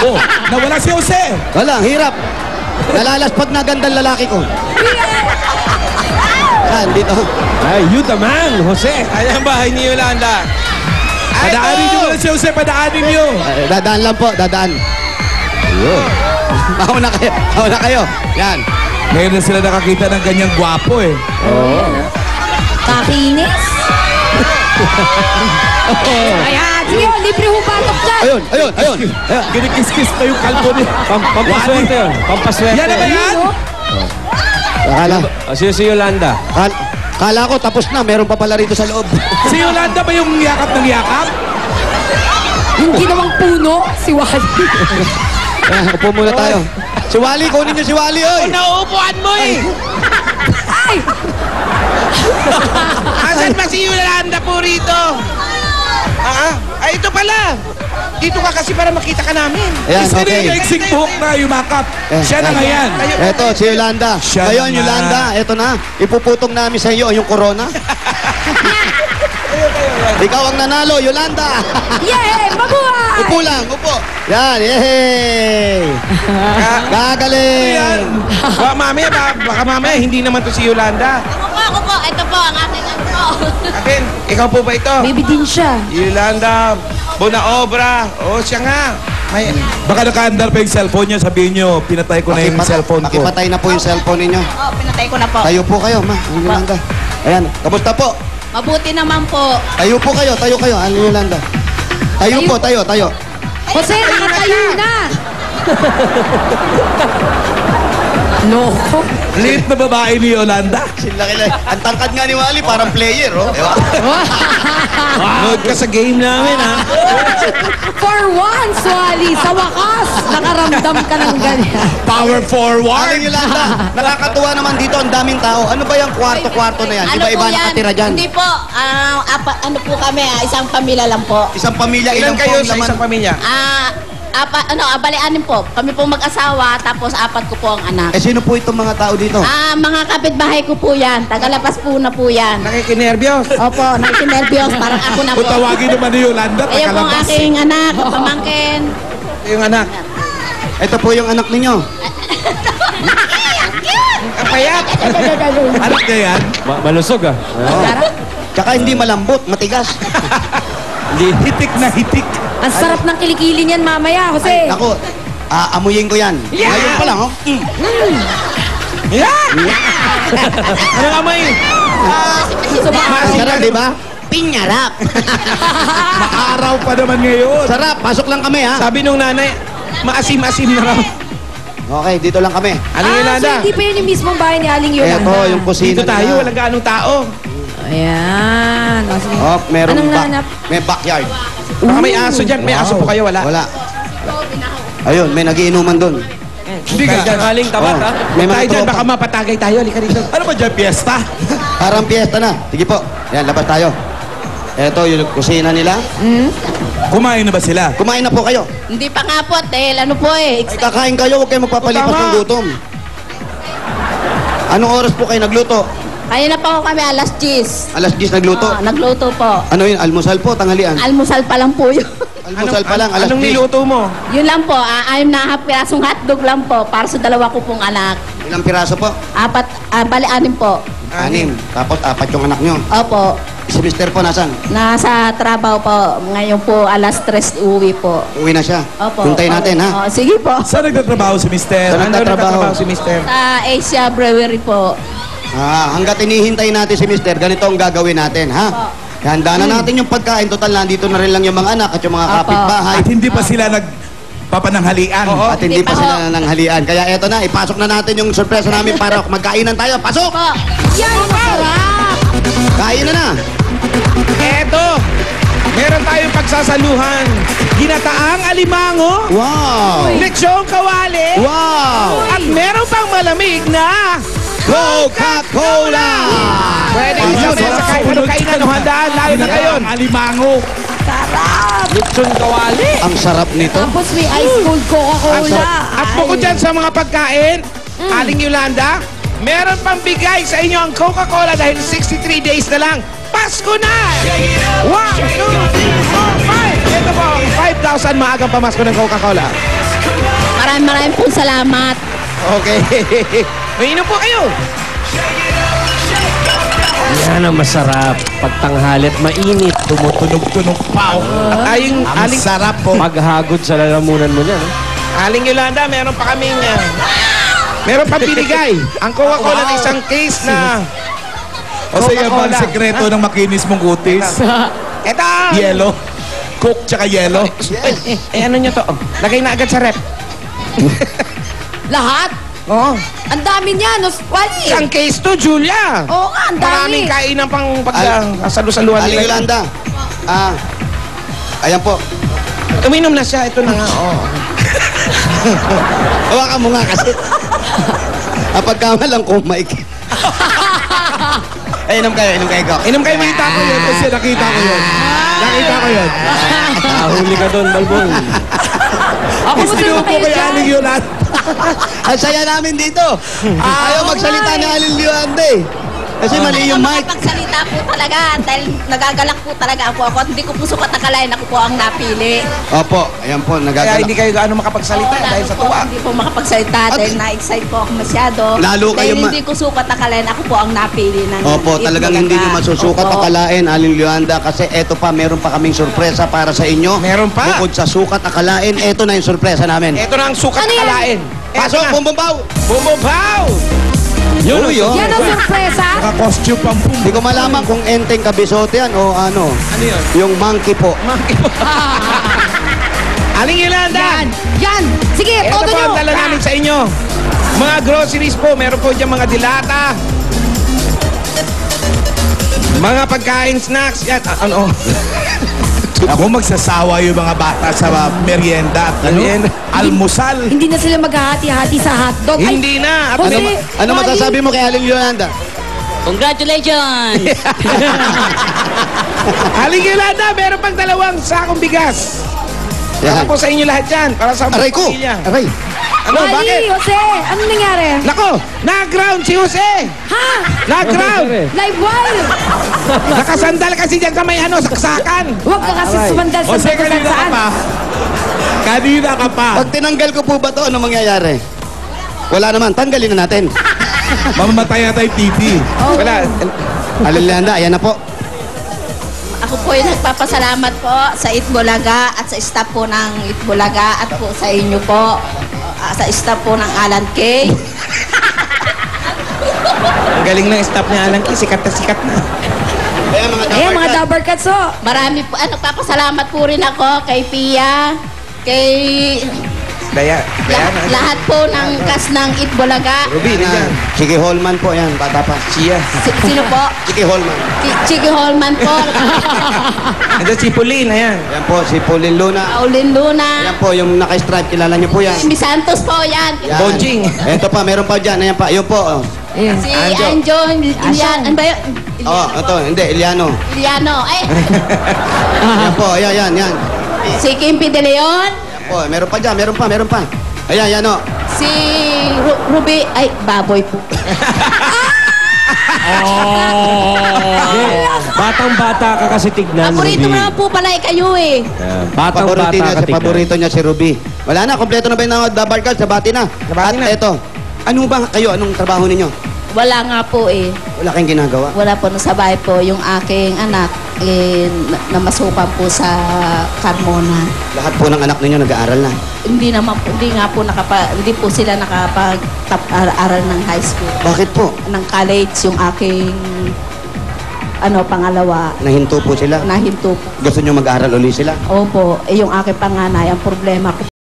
Oh, nawala si Jose. Wala, hirap. Nalalaspag na gandang lalaki ko. Dito. Ay, you the man, Jose. Ayan ang bahay ni Yolanda. Padaanin niyo muna si Jose, padaanin niyo. Dadaan lang po, dadaan. Ayun. Mauna kayo, mauna kayo. Yan. Ngayon na sila nakakita ng ganyang gwapo eh. Oo. Kakinis. Ayan, sige, libre ho batok dyan. Ayun, ayun, ayun. Kinikis-kis pa yung kalbo niya. Pampaswerte yun. Pampaswerte. Yan na ba yan? Akala, Sino si Yolanda? kala ko tapos na, meron pa pala rito sa loob. Si Yolanda ba yung yakap ng yakap? Yung ginawang puno, si Wally. Ayan, upo muna tayo. Si Wally, kunin niyo si Wally, oy. Nauupuan mo eh! Ay! Asan ba si Yolanda po rito? Ay, ito pala! Dito ka kasi para makita ka namin. Ayan, Sino yung okay. exing buhok na yumakap? Siya na nga yan. Eto, si Yolanda. Siya Ngayon, na. Yolanda, eto na. Ipuputong namin sa iyo yung corona. Ikaw ang nanalo, Yolanda. Yay! Mabuhay! Upo lang, upo. Yan, yay! Gagaling! Baka mamaya, hindi naman to si Yolanda. Ako po. Ito po, ang aking ano. Akin, ikaw po ba ito? Baby din siya. Yolanda, Bonaobra. O, siya nga. May... Baka naka-andar pa yung cellphone niya, sabihin niyo, pinatay ko na yung cellphone ko. Pakipatay na po yung cellphone ninyo. Oh, pinatay ko na po. Tayo po kayo, ma. Yolanda. Ayan, kamusta po? Mabuti naman po. Tayo po kayo, tayo kayo. Ano, Yolanda? Tayo po, tayo, tayo. Jose, nakatayo na. Loko. Liit na babae ni Yolanda. Ang tangkad nga ni Wally, parang player, oh. Diba? Load ka sa game namin, ha? For once, Wally, sa wakas, nakaramdam ka ng ganyan. Power forward. Aling Yolanda, nakakatuwa naman dito, ang daming tao. Ano ba yung kwarto-kwarto na yan? Iba-iba nakatira dyan. Hindi po. Ano po kami, isang pamilya lang po. Isang pamilya, Ilan ilang kayo po sa laman? isang pamilya? Bali-anim po. Kami po mag-asawa, tapos 4 ko po ang anak. Eh, sino po itong mga tao dito? Mga kapitbahay ko po yan. Tagalapas po na po yan. Nakikinervyos. Opo, nakikinervyos. Parang ako na po. Kung tawagin naman ni Yolanda, Ayun po ang takalabas. aking anak, pamangkin. Ito yung anak. Ito po yung anak ninyo. Ang payat. Anak niya yan? Malusog ah. Tsaka hindi malambot, matigas. Hitik na hitik. Ang sarap ng kilikili niyan mamaya, Jose. Ako, aamuyin ko yan. Ngayon pa lang, oh. Yan! Anong amoy? Sarap, di ba? Pinyarap. Maaraw pa naman ngayon. Sarap, pasok lang kami, ha? Sabi nung nanay, maasim-asim na raw. Okay, dito lang kami. Aling So Yolanda. hindi pa yun yung mismong bahay ni Aling Yolanda. Ito, yung kusina Dito tayo, nila. walang gaanong tao. Ayan. O, sige. Oh, meron Anong nanap? may backyard. Baka may aso dyan. May aso po kayo, wala? Wala. Ayun, may nagiinuman doon. Hindi ka. Aling tapat Oh, ah. may Tayo mga dyan, tropa. baka mapatagay tayo. Halika rito. Ano ba dyan, piyesta? Parang piyesta na. Sige po. Yan, labas tayo. Ito, yung kusina nila. Kumain na ba sila? Kumain na po kayo. Hindi pa nga po, dahil ano po eh. Ay, kakain kayo, huwag kayo magpapalipas Tama. ng gutom. Anong oras po kayo nagluto? Kaya na pa kami alas 10. Alas 10 nagluto. Nagluto po. Ano yun, almusal po, tanghalian? Almusal pa lang po yun. Almusal pa lang, alas Anong 10. niluto mo? Yun lang po, ayun na pirasong hotdog lang po para sa 2 ko pong anak. Ilang piraso po? 4, 6 po. 6. Tapos 4 yung anak nyo. Opo, Si Mister po nasan? nasa trabaho po. Ngayon po alas 3 uwi po. Uwi na siya. Opo. Puntayin natin, ha? Sige po. Saan nagtatrabaho si Mister? Saan Ano nagtatrabaho? nagtatrabaho si Mister? Sa Asia Brewery po. Hanggat inihintay natin si Mister, ganito ang gagawin natin, ha? Handa na natin yung pagkain. Total, nandito na rin lang yung mga anak at yung mga Opo. kapitbahay. At hindi pa sila nagpapananghalian. At hindi Hindi pa pa sila nanghalian. Kaya eto na, ipasok na natin yung sorpresa namin para magkainan tayo. Pasok! Po. Yan, masarap! Kain na na! Eto! Meron tayong pagsasaluhan. Ginataang alimango. Wow! Lechong kawali. Wow! At meron pang malamig na Coca-Cola! pwede Ayun, isa sa kahit anong kainan o handaan. Lalo na ngayon. Alimango. Lechong kawali. Ang sarap nito. Tapos may ice cold Ang Coca-Cola. sarap. At bukod dyan sa mga pagkain, Aling Yolanda, meron pang bigay sa inyo ang Coca-Cola dahil 63 days na lang. Pasko na! 1, 2, 3, 4, 5! Ito po, 5,000 maagang pamasko ng Coca-Cola. Maraming po salamat. Okay. Uminom po kayo. Yan ang masarap. Pagtanghali at mainit. Tumutunog-tunog pa. Ayong Ang aling, sarap po. Paghagod sa lalamunan mo niyan. aling Yolanda, meron pa kaming... meron pa binigay. Ang Coca-Cola na isang case na... Kasi yan ba ang Coca-Cola. sekreto ng makinis mong kutis? Eto! Yellow. Coke tsaka yellow. Ano nyo to? Lagay na agad sa rep. Lahat? Oo. Ang dami niya, no? Wally! Isang case to, Julia. Oo nga, ang dami. Maraming kainan pang pagkasalu-saluhan Aling Yolanda. Ayan po. Uminom na siya. Ito na nga. Oh. Hawakan mo nga kasi. Pagkamalang kung mic. Inom kayo. Inom kayo may tapo yun. Kasi nakita ko yun. Nakita ko yun. Huli ka doon, Balbong. Ako mo Sinubo ko yung Aling Yolanda. Ang saya namin dito. Ayaw magsalita ni Aling Yolanda eh. Kasi mali yung mic. Makapagsalita po talaga dahil nagagalak po talaga ako. Hindi ko po sukat akalain ako po ang napili. Opo, ayan po, Kaya nagagalak. hindi kayo gaano makapagsalita dahil sa po, tuwa. hindi po makapagsalita dahil na-excite po ako masyado. Lalo kayo Dahil hindi ko sukat akalain ako po ang napili ng Opo, talagang hindi nyo masusukat Opo. akalain, Aling Yolanda, kasi eto pa, meron pa kaming sorpresa para sa inyo. Meron pa? Bukod sa sukat akalain, eto na yung sorpresa namin. Ito na ang sukat Ano yan? akalain. Pasok, bumbabaw! Bumubaw! Yun, Uy, oh. Yan ang sorpresa? Naka-costume pang pum. Hindi ko malaman kung enteng kabisote yan o ano. Ano yun? Yung monkey po. Aling Yolanda! Yan! Sige, Ito todo po nyo! ang dala namin sa inyo. Mga groceries po, meron po dyan mga dilata. Mga pagkain, snacks, yan. Ano? Ako magsasawa yung mga bata sa merienda at Merienda. almusal. Hindi na sila maghahati-hati sa hotdog. Ay, Hindi na. At Jose, Ano Wally, masasabi mo kay Aling Yolanda? Congratulations! Aling Yolanda, meron pang 2 sakong bigas. Para Yan. po sa inyo lahat yan. Para sa Aray ko! pamilya. Aray! Ano, Wally, bakit? Jose, ano nangyari? Nako, na-ground si Jose. Ha? Na-ground. Live wire! Nakasandal kasi dyan sa may saksakan. Huwag ka kasi sumandal sa O sige, kanina ka saan. pa. Kanina ka pa. Pag tinanggal ko po ba to, ano mangyayari? Wala naman, tanggalin na natin. Mamamatay na tayo TV. Wala. Aling Yolanda, ayan na po. Ako po ay nagpapasalamat po sa Itbulaga at sa staff po ng Itbulaga at po sa inyo po, sa staff po ng Alan K. Ang galing ng staff niya, Alan K. Sikat na sikat na. Ayan, mga dabber cats, oh. Marami po, nagpapasalamat po rin ako kay Pia, kay lahat po ng cast ng Itbulaga. Ruby, Yan. Chiki Holman po yan, bata pa. Siya. Sino po? Chiki Holman. Chiki Holman po. Ito si Pauline, ayan. Yan po, si Pauline Luna. Paulin Luna. Yan po, yung naka-stripe, kilala niyo po yan. Si Santos po yan. Yan. Bonjing. Ito pa, meron pa dyan. Ayan pa, yun po. Oh, Ayan. Si Anjo. Anjo. Ilian. Ano ba yun? ito, hindi, Eliano. Iliano. Ay. Yan po, ayan. Si Kimpi De Leon. Yan po, meron pa dyan, meron pa. Ayan, yan o. Si Ruby. Ay, baboy po. Batang-bata ka kasi tignan, Paborito Ruby. mo naman po pala kayo eh. Batang-bata ka tignan. Paborito niya si Ruby. Wala na, kompleto na ba yung double cards? Nabati na. Nabati na. At eto, ano ba kayo? Anong trabaho ninyo? Wala nga po eh. Wala kayong ginagawa? Wala po nung sabay po yung aking anak namasukan po sa Carmona. Lahat po ng anak ninyo nag-aaral na. Hindi naman po, hindi po sila nakapag-aral ng high school. Bakit po? Ng college yung aking pangalawa, Nahinto po sila. nahinto po. Gusto nyo mag-aaral ulit sila? Opo, yung aking panganay, ang problema ko